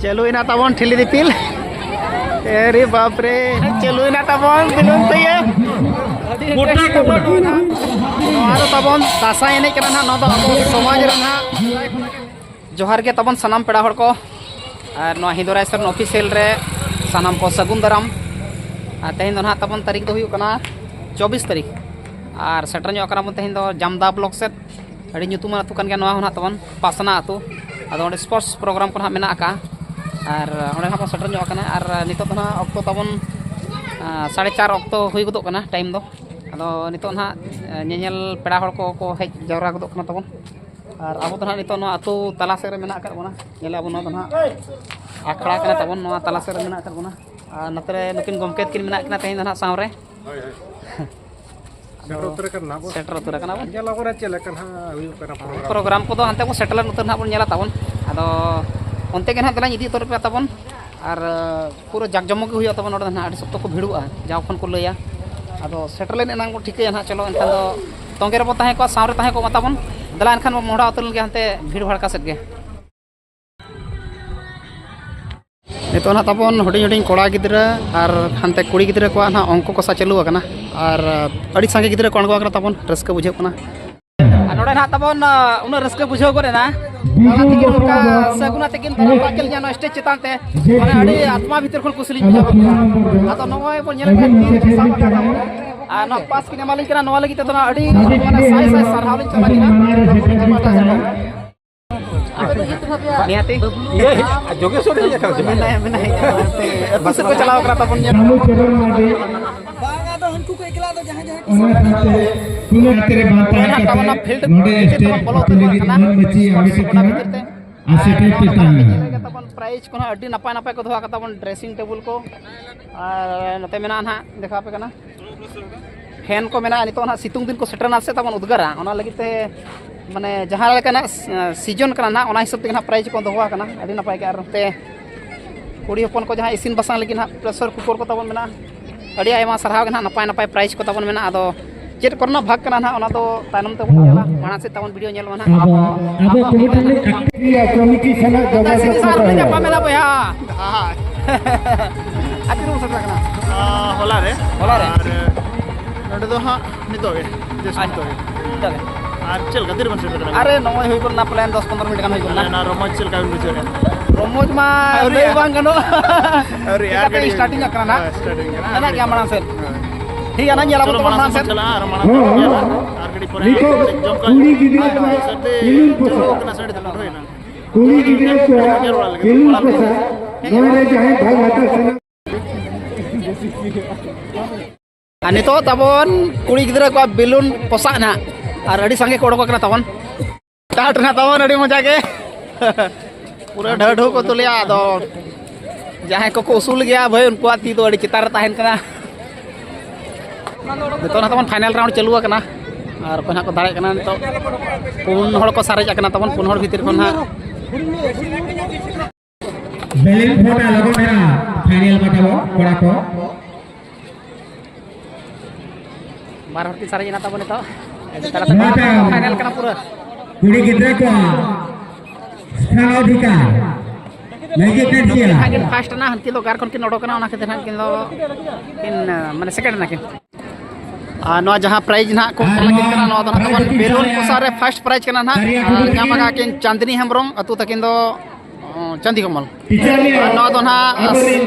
चलो इन तबन ठिली दिपिल अरे बाप रे चलो इन तबन बिलुन तो ये मोटा तबन दासा एने कना ना नो समाज रहा जोहार के तबन सनाम पेड़ा हड़ को और नो हिंदुरायसर ऑफिशियल रे सनाम को सगुन दाराम तेहन दो ना तबन तारीख दो हुई कना 24 तारीख और सेटर जो बन तेहन दो जामदा ब्लॉक से अड़ी ᱧᱩᱛᱩᱢᱟᱱ ᱟᱹᱛᱩ ᱠᱟᱱ ᱜᱮᱭᱟ ᱱᱚᱣᱟ ᱦᱚᱸ ᱱᱟᱦᱟᱜ ᱛᱟᱵᱚᱱ ᱯᱟᱥᱱᱟ ᱟᱹᱛᱩ ᱟᱫᱚ ᱚᱸᱰᱮ ᱥᱯᱳᱨᱴᱥ ᱯᱨᱳᱜᱨᱟᱢ ᱠᱚ ᱱᱟᱦᱟᱜ ᱢᱮᱱᱟᱜ ᱟᱠᱟᱜᱼᱟ ᱟᱨ ᱚᱸᱰᱮ ᱱᱟᱦᱟᱜ ᱵᱚᱱ ᱥᱮᱴᱮᱨ ᱧᱚᱜ ᱟᱠᱟᱱᱟ ᱟᱨ ᱱᱤᱛᱚᱜ ᱫᱚ ᱱᱟᱦᱟᱜ ᱚᱠᱛᱚ ᱛᱟᱵᱚᱱ 4:30 ᱚᱠᱛᱚ ᱦᱩᱭ ᱜᱚᱫᱚᱜ ᱠᱟᱱᱟ ᱴᱟᱭᱤᱢ ᱫᱚ ᱟᱫᱚ ᱱᱤᱛᱚᱜ ᱱᱟᱦᱟᱜ ᱧᱮᱧᱮᱞ ᱯᱮᱲᱟ ᱦᱚᱲ ᱠᱚ ᱦᱮᱡ ᱡᱟᱣᱨᱟ ᱜᱚᱫᱚᱜ ᱠᱟᱱᱟ ᱛᱟᱵᱚᱱ ᱟᱨ ᱟᱵᱚ ᱫᱚ ᱱᱟᱦᱟᱜ ᱱᱤᱛᱚᱜ ᱱᱚᱣᱟ ᱟᱹᱛᱩ ᱛᱟᱞᱟ ᱥᱮᱫ ᱨᱮ ᱢᱮᱱᱟᱜ ᱟᱠᱟᱫ ᱵᱚᱱᱟ ᱧᱮᱞ ᱟᱵᱚ ᱱᱚᱣᱟ ᱫᱚ ᱱᱟᱦᱟᱜ ᱟᱠᱷᱲᱟ ᱠᱟᱱᱟ ᱛᱟᱵᱚᱱ ᱱᱚᱣᱟ ᱛᱟᱞᱟ ᱥᱮᱫ ᱨᱮ ᱢᱮᱱᱟᱜ ᱟᱠᱟᱫ ᱵᱚᱱᱟ ᱟᱨ ᱱᱚᱛᱮ ᱨᱮ ᱱᱩᱠᱤᱱ ᱜᱚᱢᱠᱮ ᱠᱤᱱ ᱢᱮᱱᱟᱜ ᱠᱤᱱᱟ ᱛᱮᱦᱮᱧ ᱫᱚ ᱱᱟᱦᱟᱜ ᱥᱟᱶ ᱨᱮ सेटर उतर करना बन प्रोग्राम को हानते को सेटल उतर ना बन नेला ताबन आदो ओनते के ना तला इदी उतर पे ताबन और पूरा जाकजमक हुई ताबन ओडे ना आडी सप्तो को भिड़ुआ जाव खन को लैया आदो सेटल एना को ठीक ना चलो एनखान दो तोंगे रे ताहे को सावरे ताहे को ताबन दला एनखान मोड़ा उतर के हानते भीड़ भड़का सेट गे नितो ना ताबन हुडिंग हुडिंग कोड़ा गिद्रा और हानते कुड़ी गिद्रा को ना अंक को सा चालू आकना और अड़ी संगे गिद्रा को अणगो आकना ताबन रस्का बुझे कना नोडे ना ताबन उन रस्का बुझे को ना ताला तिकिन का सगुना तिकिन ताला पाकेल जानो स्टेज चितान ते माने अड़ी आत्मा भीतर खन कुसली बुझे आतो नोय बो नेल के साब का आ न पास किने मालिक कना नोवा लगी तो ना अड़ी माने साई साई सरहावलिन चला किना निहाती ये जोगे सोरे ये कर मैं बस को चलाओ करा ताबन बांगा तो हनको को एकला तो जहां जहां पुनः तेरे बाता का फील्ड स्टेट प्रतिनिधि मन मची आवश्यकता आसेटे पिता ताबन प्राइज को अड्डी नपाय नपाय को धोआ का ताबन ड्रेसिंग टेबल को और नते मेना ना देखा पे कना फैन को मेना नितो ना सितुंग दिन को सेटरना से ताबन उद्गारा ओना लगिते माने जहाँ लेकाना सीजन करना ना ओना हिसाब ते ना प्राइज को दोवा करना अड़ी नपाय के आरते कुड़ी हपन को जहाँ इसिन बसांग लेकिन प्रेशर कुकर को तबन मेना अड़ी आयमा सरहाव के ना नपाय नपाय प्राइज को तबन मेना आदो चेट करना भाग करना ना ओना तो तायनम ते बोला माना से तबन वीडियो नेल माना अब कमिटी सना जगह से जपा मेला भैया हां आतिरो सकला करना होला रे नडे दो हां नितो गे जस्ट नितो गे चले चल गतिर बन से अरे नय होई कोना प्लान 10-15 मिनट गान होई कोना ना रोमोज चल का बुझे रोमोज मा ले बांग गनो अरे यार स्टार्टिंग करना ना स्टार्टिंग ना क्या माना से ठीक है ना ये तो माना से चला माना आर गडी पर जम का कुड़ी गिदिरे सरते कोना साइड चला होई ना कुड़ी गिदिरे को केलू को नोरे जाय भाई माता अनि तो तबन कुड़ी गिदिरे को बेलून पोसा ना और अड़ी संगे कोड़ो को तबन स्टार्ट ना तबन अड़ी मजा के पूरा ढढो को तो लिया दो जहां को उसूल गया भाई उनको ती तो अड़ी चितार ताहन कना तो ना तबन फाइनल राउंड चलुआ कना और कोना को दाड़े कना तो पुन हड़ को सारे कना तबन पुन हड़ भीतर कोना बेलिन फोटा लगो मेरा फाइनल बताओ कोड़ा को बार हड़ती सारे जना तबन तो फाइनल करना पूरा कुड़ी गिद्रा को स्थान अधिकार लेके कर दिया हागिन फास्ट ना हंती तो कारखन किन ओडो कना ओना के किन दो किन माने सेकंड ना किन नो जहां प्राइज ना को लगे कना नो तो तबन बेलून को सारे फर्स्ट प्राइज कना ना जामा किन चांदनी हेमब्रम अतु तकिन दो चंदी कमल नो तो ना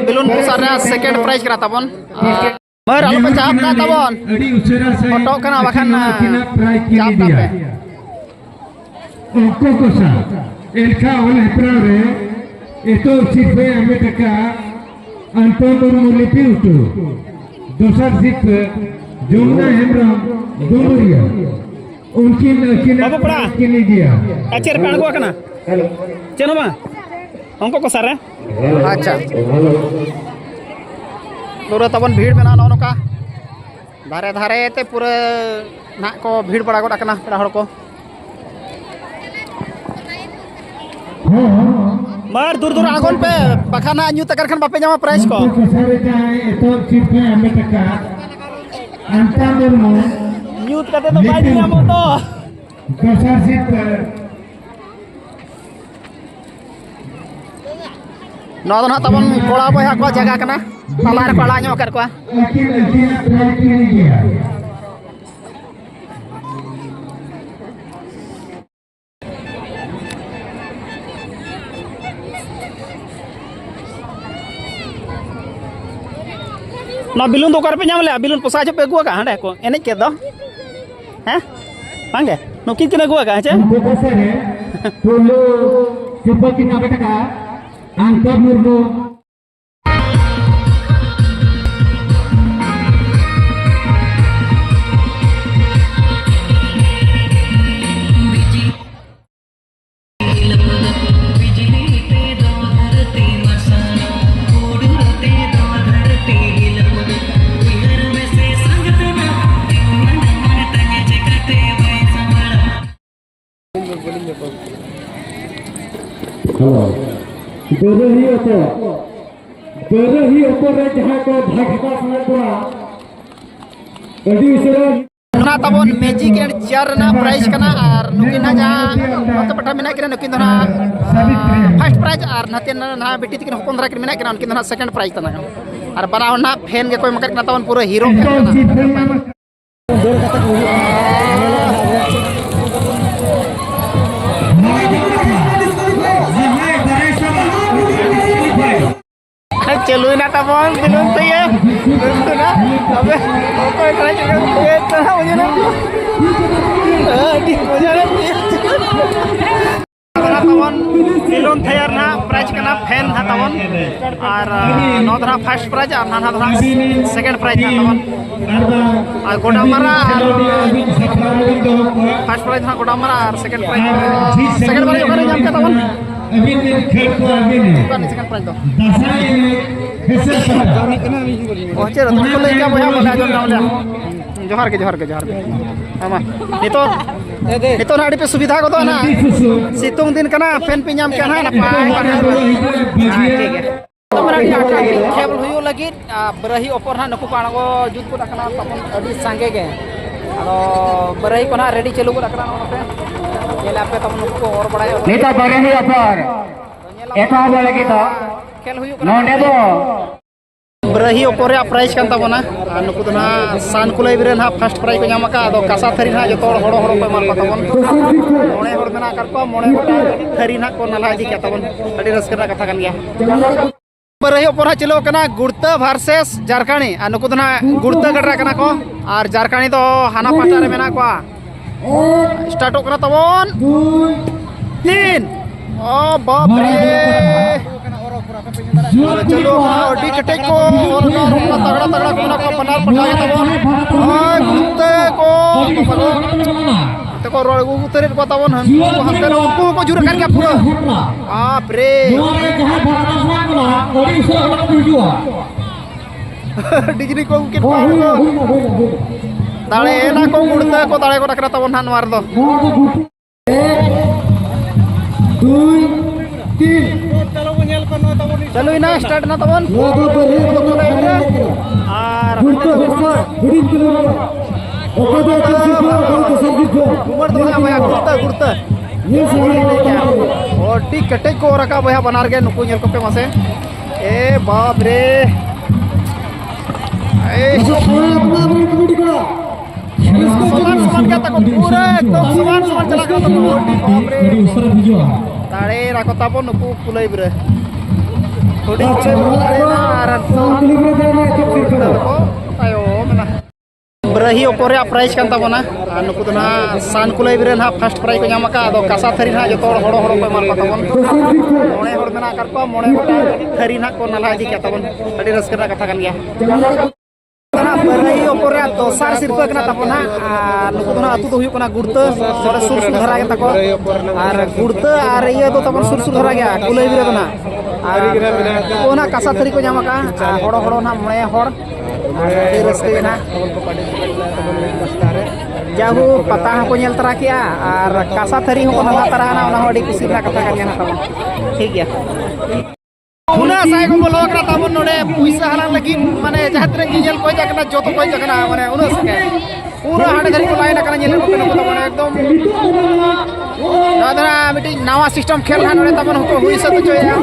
बेलून को सारे सेकंड प्राइज करा तबन मर आलो चाप ना तबन फोटो कना बखान चाप ना पे उनको कोसा एलका ओल हेप्रा रे एतो सिर्फे हमें तका अंतोन मुरलिपि उठो दूसरा सिर्फ जुमना हेमब्रम दुमरिया उनकी किनी दिया अचेर पे अणगो कना चेनो बा उनको कोसा रे अच्छा पूरा तबन भीड़ में ना नौका धारे धारे ते पूरा ना को भीड़ बड़ा गोटा कना पेड़ा हड़ को मार दूर दूर आगोन पे बखाना न्यू तकर खन बापे जामा प्राइस को न्यू कते तो बाई दिया मो तो दोसर सीट पर ᱱᱚᱣᱟ ᱫᱚ ᱱᱟᱦᱟᱜ ᱛᱟᱵᱚᱱ ᱠᱚᱲᱟ ᱵᱚᱭᱦᱟ ᱠᱚᱣᱟᱜ ᱡᱟᱭᱜᱟ ᱠᱟᱱᱟ ᱛᱟᱞᱟ ᱨᱮᱠᱚ ᱟᱲᱟᱜ ᱧᱚᱜ ᱟᱠᱟᱫ ᱠᱚᱣᱟ ᱱᱚᱣᱟ ᱵᱤᱞᱩᱱ ᱫᱚ ᱚᱠᱟᱨᱮ ᱯᱮ ᱧᱟᱢ ᱞᱮᱜᱼᱟ ᱵᱤᱞᱩᱱ ᱯᱚᱥᱟ ᱪᱚ ᱯᱮ ᱟᱹᱜᱩ ᱟᱠᱟᱫᱼᱟ ᱦᱟᱸᱰᱮ ᱠᱚ ᱮᱱᱮᱡ ᱠᱮᱫ ᱫᱚ ᱦᱮᱸ ᱵᱟᱝᱜᱮ ᱱᱩᱠᱤᱱ ᱠᱤᱱ ᱟᱹᱜᱩ ᱟᱠᱟᱫᱼᱟ ᱪᱮ Pulu coba kita katakan angka murmu berhi opo re jaha ko bhagta sangat pura adi usara ᱚᱱᱟ ᱛᱟᱵᱚᱱ ᱢᱮᱡᱤᱠ ᱮᱱᱰ ᱪᱮᱭᱟᱨ ᱨᱮᱱᱟᱜ ᱯᱨᱟᱭᱤᱡ ᱠᱟᱱᱟ ᱟᱨ ᱱᱩᱠᱤᱱ ᱱᱟᱦᱟᱜ ᱡᱟᱦᱟᱸ ᱚᱱᱛᱮ ᱯᱟᱴᱟ ᱢᱮᱱᱟᱜ ᱠᱤᱱᱟ ᱱᱩᱠᱤᱱ ᱫᱚ ᱱᱟᱦᱟᱜ ᱯᱷᱟᱥᱴ ᱯᱨᱟᱭᱤᱡ ᱟᱨ ᱱᱟᱛᱮ ᱱᱟᱦᱟᱜ ᱵᱤᱴᱤ ᱛᱟᱹᱠᱤᱱ ᱦᱚᱯᱚᱱ ᱫᱷᱟᱨᱟ ᱠᱤᱱ ᱢᱮᱱᱟᱜ ᱠᱤᱱᱟ ᱩᱱᱠᱤᱱ ᱫᱚ ᱱᱟᱦᱟᱜ ᱥᱮᱠᱮᱱᱰ ᱯᱨᱟᱭᱤᱡ ᱛᱟᱦᱮᱸ ᱠᱟᱱᱟ ᱟᱨ ᱵᱟᱱᱟ ᱦᱚᱲ ᱱᱟᱦᱟᱜ ᱯᱷᱮᱱ ᱜᱮᱠᱚ ᱮᱢ ᱟᱠᱟᱫ ᱠᱤᱱᱟ ᱛᱟᱵᱚᱱ ᱯᱩᱨᱟᱹ ᱦᱤᱨᱳ ᱯᱷᱮᱱ ᱠᱟᱱᱟ चलुई ना तबन बिलुन तो ये बिलुन ना अबे ओको इतना चल ये तरह मुझे ना ठीक हो जाना तबन बिलुन थयर ना प्राइज करना फैन था तबन और नौ तरह फर्स्ट प्राइज और ना तरह सेकंड प्राइज था तबन और गोडामरा फर्स्ट प्राइज था गोडामरा और सेकंड प्राइज ओकरे नाम क्या तबन अभी खेल को अभी नहीं सेकंड प्राइज दो oh cero tuh kalau ikan boleh apa aja orang johar ke sama itu nak di suvidha ko to na situng din kana fan pinjam kana napai ठीक है तमरा टाका केबल हुयो लगी बरही ऊपर ना नुकु पाना को जुत को dakana tapon adi sange ge ado Barhi को ना रेडी चलू को dakana ओते ये लापे तम नुकु और बड़ायो नेता बरही ऊपर एका बोले की तो खेल हुयो नोंडे दो बरही ऊपर प्राइज kan tabona नुकु तो ना सान कुलाई बिरे ना फर्स्ट प्राइज को ᱧᱟᱢ ᱟᱠᱟ ᱟᱫᱚ ᱠᱟᱥᱟ ᱛᱷᱟᱹᱨᱤ ᱱᱟ ᱡᱚᱛᱚ ᱦᱚᱲ ᱠᱚ ᱮᱢᱟ ᱠᱚ ᱛᱟᱵᱚᱱ ᱢᱚᱬᱮ ᱦᱚᱲ ᱢᱮᱱᱟᱜ ᱟᱠᱟᱫ ᱠᱚᱣᱟ ᱢᱚᱬᱮ ᱜᱚᱴᱟᱝ ᱛᱷᱟᱹᱨᱤ ᱱᱟ ᱠᱚ ᱱᱟᱞᱟ ᱤᱫᱤ ᱠᱮᱫ ᱛᱟᱵᱚᱱ ᱟᱹᱰᱤ ᱨᱟᱹᱥᱠᱟᱹ ᱨᱮᱱᱟᱜ ᱠᱟᱛᱷᱟ ᱠᱟᱱ ᱜᱮᱭᱟ बरही ऊपर चलो कना गुड़ता वर्सेस झारखंडी और नुकु तो ना गुड़ता गडरा कना को और झारखंडी तो हाना पाटा रे मेना को स्टार्ट करा तबन 3 ओ बाप रे चलो डी कटे को और तगड़ा तगड़ा कोना को पनार पटाया तबन गुड़ते को को रोड उतरे को तबन हंते उनको को जुर कर के पूरा बाप रे डिग्री को के दाड़े ना को गुड़ते को दाड़े को रखरा तबन हान मार दो 2 3 चलो इना स्टार्ट ना तबन और गुड़ता और टी कटे को रखा भैया बनार गए नुकु को पे मसे ए बाप रे समान क्या तक पूरा एकदम समान चला कर बाप रे ताड़े राको तापो नुकु कुलाई बिरे थोड़ी आयो मेना बरही ऊपर प्राइज kan tabona नुकु तो ना सान कुलाई बिरे ना फर्स्ट प्राइज को ᱧᱟᱢ ᱟᱠᱟ ᱟᱫᱚ ᱠᱟᱥᱟ ᱛᱷᱟᱹᱨᱤ ᱱᱟ ᱡᱚᱛᱚ ᱦᱚᱲ ᱠᱚ ᱮᱢᱟ ᱠᱚ ᱛᱟᱵᱚᱱ ᱢᱚᱬᱮ ᱦᱚᱲ ᱢᱮᱱᱟᱜ ᱟᱠᱟᱫ ᱠᱚᱣᱟ ᱢᱚᱬᱮ ᱜᱚᱴᱟᱝ ᱛᱷᱟᱹᱨᱤ ᱱᱟ ᱠᱚ ᱱᱟᱞᱟ ᱤᱫᱤ ᱠᱮᱫ ᱛᱟᱵᱚᱱ ᱟᱹᱰᱤ ᱨᱟᱹᱥᱠᱟᱹ ᱨᱮᱱᱟᱜ ᱠᱟᱛᱷᱟ ᱠᱟᱱ ᱜᱮᱭᱟ बरही ऊपर दोसार सिरपा कना तापना नुकु तो ना अतु तो हुयो कना गुड़ता और सुर सुर धरा गया तको और गुड़ता और ये तो तपन सुर सुर धरा गया कुलाई बिरे तो ना और को ना कासा तरी को ᱧᱟᱢ ᱟᱠᱟ हड़ हड़ ना मणे हड़ अड़ी रस्ते ना जाहू पता को नेल तरा किया और कासा तरी को नला तरा ना ओना अड़ी खुशी रना कथा कान ना तबन ठीक गया उना साय को बोलो करा तबन नोडे पैसा हला लगी माने जहातरे ᱧᱮᱞ को जाकना जो तो कोई जाकना माने उना सके पूरा हाड़े धरी को लाइन करना जेल को तबन एकदम दादा मिटी नवा सिस्टम खेल हां नोरे तबन को हुइसा तो चोया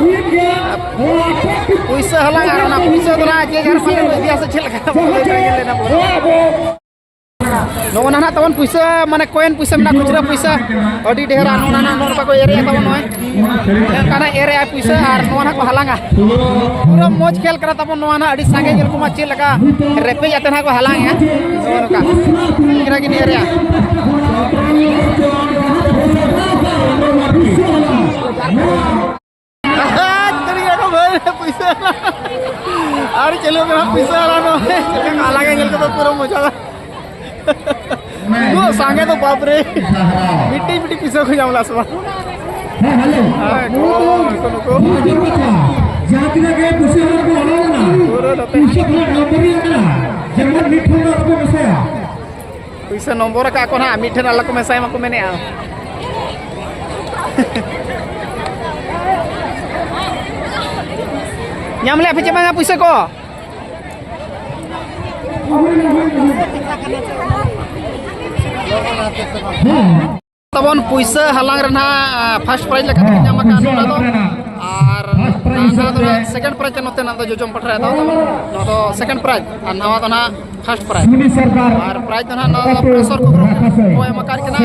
हुइसा हला आर ना हुइसा तो ना जे जार पाले दिया से छेल का बोले गेले ना नोना ना तबन पैसा माने कोइन पैसा ना खुचरा पैसा अडी ढेरा नोना ना नोर को एरिया तबन होय काना एरिया पैसा आर नोना को हलांगा पूरा मोज खेल करा तबन नोना अडी संगे जेल को मा चेल लगा रेपे जाते ना को हलांग है नोन का किरा किन एरिया पैसा और चलो मेरा पैसा नो अलग जेल को पूरा मजा वो सांगे तो बाप रे मिट्टी मिट्टी पैसा को जामला सब को जातिना के पुसे को हलाना पुसे को नंबरी ना जमन मिठो ना को मेसा पैसा नंबर का को ना मिठे ना को मेसा को मेने आ nyamle apa cuma पैसा को तबन पैसा हलांग रना फर्स्ट प्राइज लेका ᱧᱟᱢ ᱟᱠᱟᱱ ᱱᱚᱣᱟ ᱫᱚ ᱟᱨ ᱱᱟᱣᱟ ᱫᱚ सेकंड प्राइज ᱱᱚᱛᱮ ᱱᱟ ᱫᱚ ᱡᱚᱡᱚᱢ ᱯᱟᱴᱨᱟ ᱫᱚ ᱱᱚᱣᱟ ᱫᱚ सेकंड प्राइज ᱟᱨ ᱱᱟᱣᱟ ᱫᱚ ᱱᱟ फर्स्ट प्राइज और प्राइज तो ना प्रेशर कुकर को एम कार के ना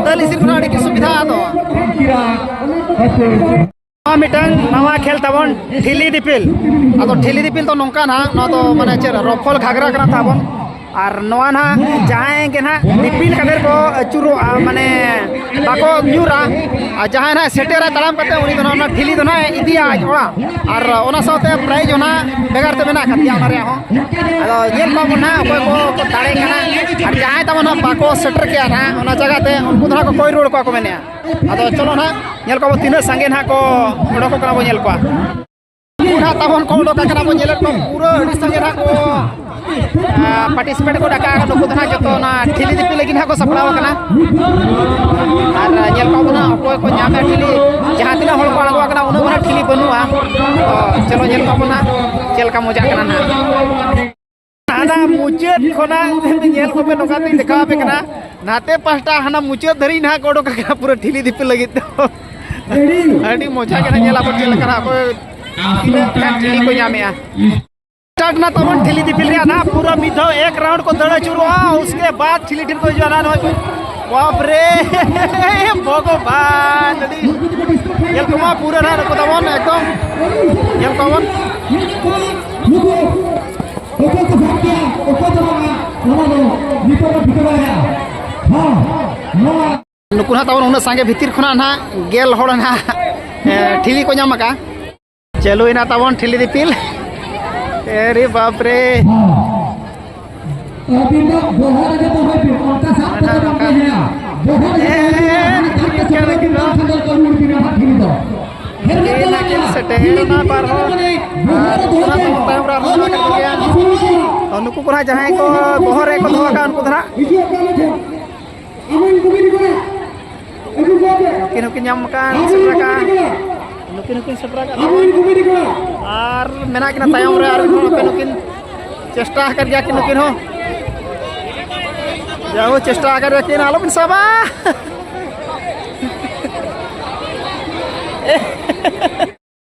दली सिर खुना की सुविधा दो मिटन नवा खेल तबन ठिली दिपिल अदो ठिली दिपिल तो नोंका ना न तो माने चेर रफल घागरा कना तबन और नवा ना जाए के ना दिपिल कदेर को चुरो माने बाको न्यूरा जहां ना सेटेरा तलाम करते उनी तो ना ठिली तो ना इदिया ओड़ा और ओना साथे प्राइज ओना बेगार ते मेना खतिया ओना रे हो अदो जेल को ना कोई को ताड़े कना और जहां तबन बाको सेटर के ना ओना जगह ते उनको धरा को कोई रोड को मेने अदो चलो ना नेल को तीन संगे ना को ओडो को करा बो नेल को पूरा तबन को ओडो का बो नेल को पूरा अडी संगे ना को पार्टिसिपेट को डाका नुकु धना जतो ना ठिली दिपि लगी ना को सपड़ाव कना और जेल को ना कोई को ᱧᱟᱢ ठिली जहां तिना हल को आगो कना उना बना ठिली बनुआ तो चलो जेल को ना चेल का मजा कना ना आना मुचेत खोना जेल को पे नोका ते देखा पे कना नाते पास्टा हना मुचेत धरी ना कोडो का पूरा ठिली दिपि लगी तो अडी मजा कना जेला पर चेल कना को ठिली को ᱧᱟᱢᱮᱟ स्टार्ट ना तबन ठिली दिपिल रे ना पूरा मिधो एक राउंड को दड़ा चुरुआ उसके बाद ठिली ठिल को जाना न बाप रे भगवान ये को मा पूरा ना को तबन एकदम ये तबन नुकुना तबन उना संगे भीतर खुना ना गेल होड़ ना ठिली को ᱧᱟᱢ का चलो इना तबन ठिली दिपिल अरे बाप रे नुकु को जहां को बहरे को धोका उनको धरा नुकिन ᱧᱟᱢ kan seberaka नुकिन सेपराका और मेना किना तायम रे और नुकिन चेष्टा कर गया कि नुकिन हो जाओ चेष्टा कर कि आलो बिन सबा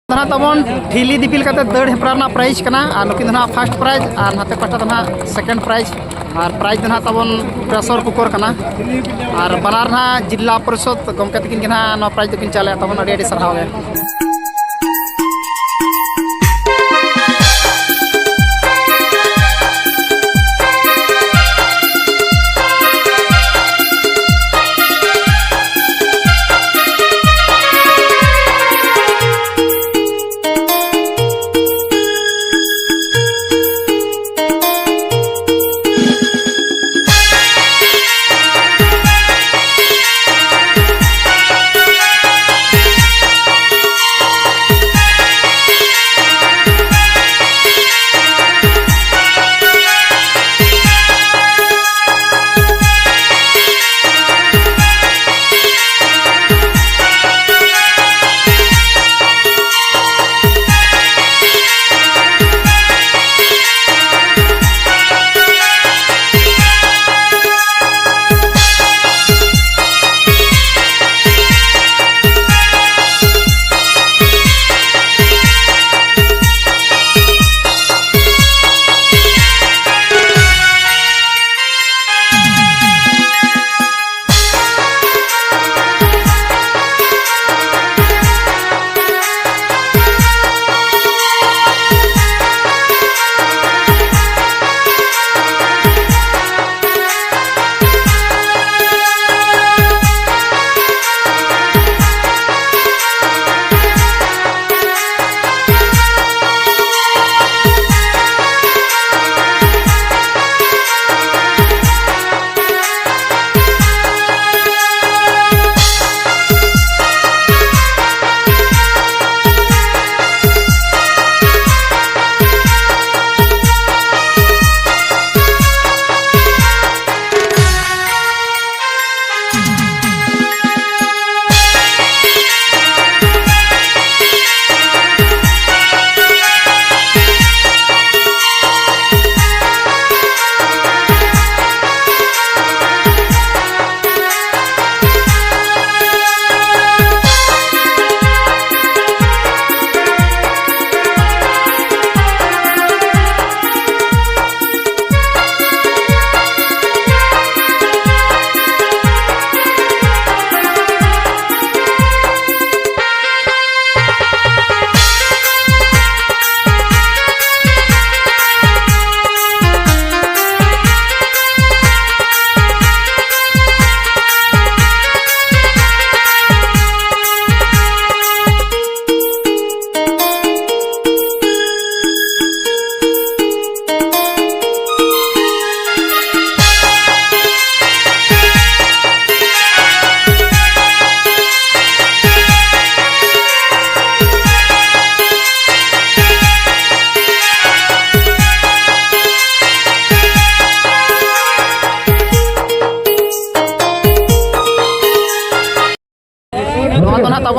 ना तबन ठिली दिपिल कते दड़ हेपरा ना प्राइज कना और नुकिन ना फर्स्ट प्राइज और नाते पाटा ना सेकंड प्राइज और प्राइज ना तबन प्रेशर कुकर कना और बनार ना जिला परिषद गमके तकिन के ना नो प्राइज तकिन चले तबन अडी अडी सरहाव गे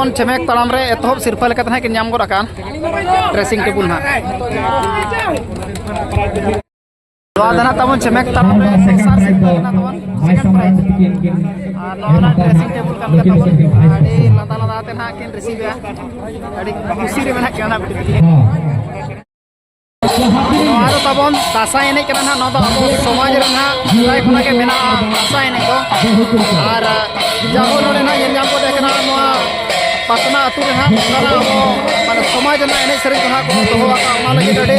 तबन छमेक तड़ाम रे एतहब सिरफा लेका तना किन नाम गोड आकान ड्रेसिंग टेबल ना नोआ दना तबन छमेक तड़ाम रे सेक्सार सिरफा लेना तबन सेकंड प्राइज नोना dressing table kan kata bon adi lata lata tena kin receive ya adi kusi re mena kana bidi नोआ तबन दासा एने kana na no do abo समाज रे ना sai khona ke mena दासा एने do ar jago nore na yen jam ko dekna नोआ पटना अतु रे ना ओना abo माने समाज ना एने सरी कहा को दोहो का ओना लगे ade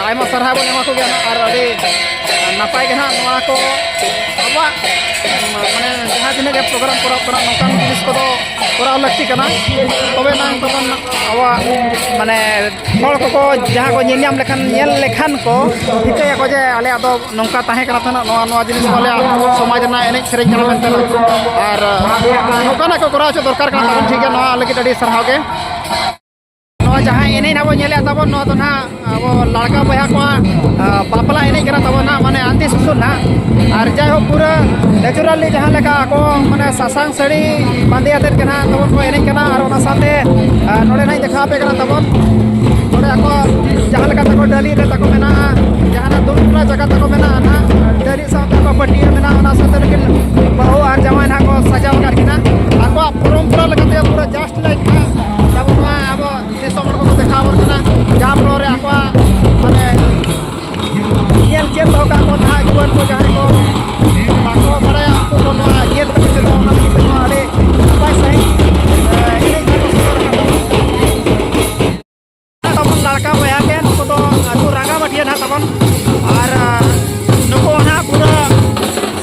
आयमा सरहा बन एमा को गया ar ade नापाय के ना नोआ को अबा माने जहां दिन के प्रोग्राम करा करा नोकान जिनिस को करा लगती कना तबे ना तबन अबा माने हर को जहां को नेनियाम लेखान को ठिकया को जे आले आदो नोंका ताहे कना तना नोआ नोआ जिनिस को आले समाज ना एने सेरे कना मेनते और नोकाना को करा छ दरकार कना तबन ठीक है नोआ लगे अडी सरहाव के जहाँ एने ना बो नेले तबन नो तो ना अब लड़का बया को बापला एने करा तबन ना माने आंती सुसुर ना और जाय हो पूरा नेचुरली जहाँ लेका को माने सासांग सड़ी बांधे आते कना तबन को एने कना और ओना साथे नोडे नाही देखा पे कना तबन नोडे ako जहाँ लेका तको डाली रे तको मेना जहाँ ना दुमरा जगह तको मेना ना डाली साथे को पट्टी मेना ओना साथे लेकिन बहु और जवान ना को सजाव कर किना ako परंपरा लगते पूरा जस्ट लाइक जब अब समर को देखा बरना जहाँ फ्लोर आको माने येल चेत हो का को था जीवन को जहाँ को बाको बड़े आपको को ना ये तक से तो ना कितने वाले पास है ये तब लड़का बया के नको तो तू रागा मटिया ना तबन और नको ना पूरा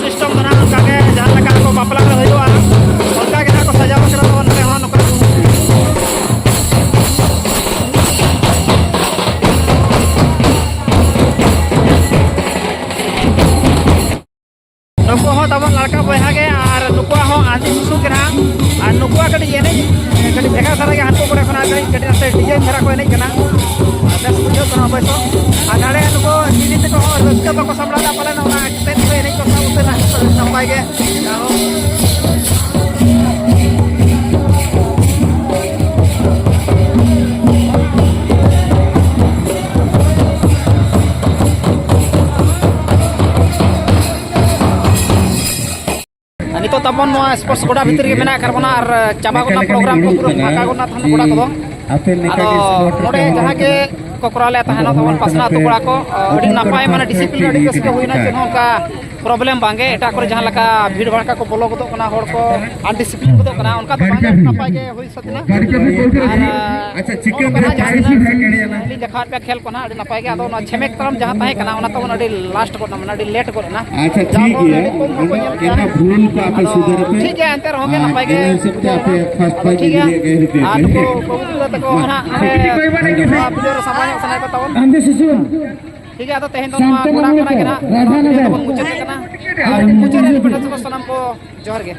सिस्टम बना का के जहाँ लगा को बापला कर होयो और का के ना को सजाव कर तो ने हां नको नुको हो तब लड़का बया के और नुको हो आंधी सुसु के ना और नुको कटी एने कटी देखा सारा के हाथ को खना कटी से डिजाइन धरा को एने कना दस बुझो कना बसो आधारे नुको जीनित को और रस्ता को समला पले ना ना एक्सटेंड को एने को सब उतना संपाई के तो तबन नो स्पोर्ट्स गोडा भीतर के मेना करबना और चाबा गोना प्रोग्राम को पूरा फाका गोना थाना गोडा को आदो नोडे जहां के कोकराले तहना तबन पसना तो गोडा को अडी नापाय माने डिसिप्लिन अडी केस के होइना चेन का प्रॉब्लम बांगे एटा करे जहां लका भीड़ भड़का को बोलो गदो कना होड़ को अनडिसिप्लिन गदो कना उनका तो बांगे नापाय के होई सतना अच्छा चिकन ली देखा पे खेल कोना अडी नापाय के आदो ना छमेक तरम जहां ताहे कना ओना तबन अडी लास्ट को ना अडी लेट को ना अच्छा ठीक है एना भूल का पे सुधर पे ठीक है अंतर हो गया नापाय के सबके आपे फर्स्ट प्राइज दिए गए रुपए आपको बहुत तको ना वीडियो सामान सना को तबन आंधे सुसुन ठीक है तो तेहन तो गोडा कना के ना मुचत कना मुचत रे बेटा सलाम को जोहर के